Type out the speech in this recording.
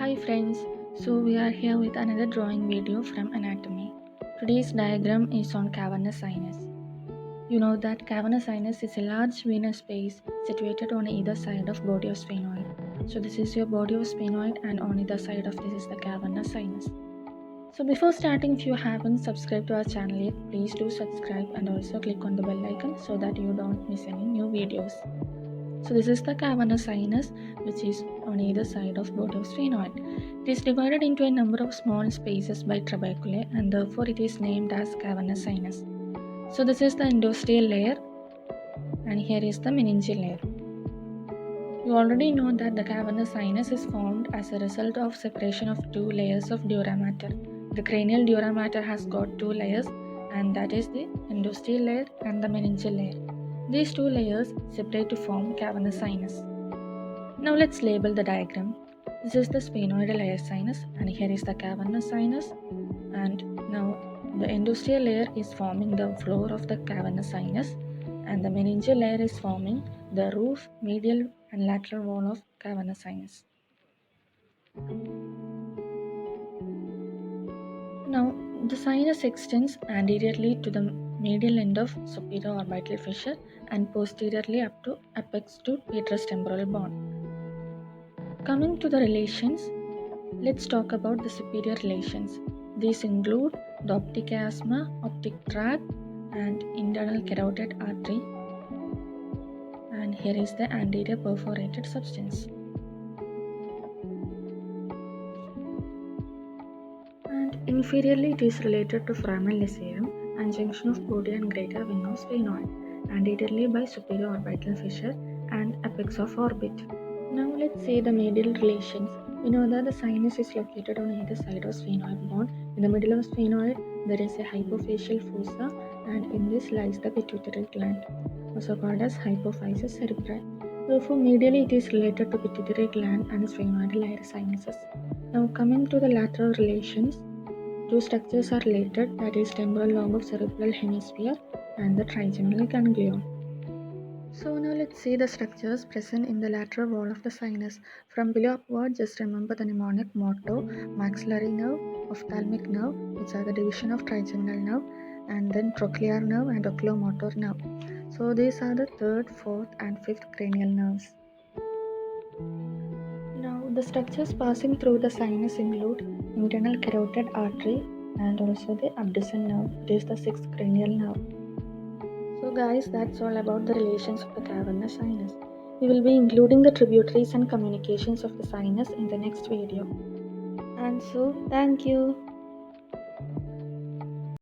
Hi friends, so we are here with another drawing video from anatomy. Today's diagram is on cavernous sinus. You know that cavernous sinus is a large venous space situated on either side of body of sphenoid. So this is your body of sphenoid and on either side of this is the cavernous sinus. So before starting, if you haven't subscribed to our channel yet, please do subscribe and also click on the bell icon so that you don't miss any new videos. So this is the cavernous sinus, which is on either side of body of sphenoid. It is divided into a number of small spaces by trabeculae and therefore it is named as cavernous sinus. So this is the endosteal layer and here is the meningeal layer. You already know that the cavernous sinus is formed as a result of separation of two layers of dura mater. The cranial dura mater has got two layers and that is the endosteal layer and the meningeal layer. These two layers separate to form cavernous sinus. Now let's label the diagram. This is the sphenoidal layer sinus and here is the cavernous sinus, and now the endosteal layer is forming the floor of the cavernous sinus and the meningeal layer is forming the roof, medial and lateral wall of cavernous sinus. Now the sinus extends anteriorly to the medial end of superior orbital fissure and posteriorly up to apex to petrous temporal bone. Coming to the relations, let's talk about the superior relations. These include the optic chiasma, optic tract, and internal carotid artery. And here is the anterior perforated substance. And inferiorly, it is related to foramen lacerum and junction of body and greater wing of sphenoid, anteriorly by superior orbital fissure and apex of orbit. Now let's see the medial relations. We know that the sinus is located on either side of sphenoid bone. In the middle of sphenoid, there is a hypophageal fossa, and in this lies the pituitary gland, also called as hypophysis cerebri. Therefore, medially it is related to pituitary gland and the sphenoidal layer sinuses. Now coming to the lateral relations, two structures are related, that is temporal lobe of cerebral hemisphere and the trigeminal ganglion. So now let's see the structures present in the lateral wall of the sinus. From below upward, just remember the mnemonic motto: maxillary nerve, ophthalmic nerve, which are the division of trigeminal nerve, and then trochlear nerve and oculomotor nerve. So these are the third, fourth, and fifth cranial nerves. Now the structures passing through the sinus include internal carotid artery and also the abducens nerve. It is the sixth cranial nerve. So guys, that's all about the relations of the cavernous sinus. We will be including the tributaries and communications of the sinus in the next video. And so, thank you.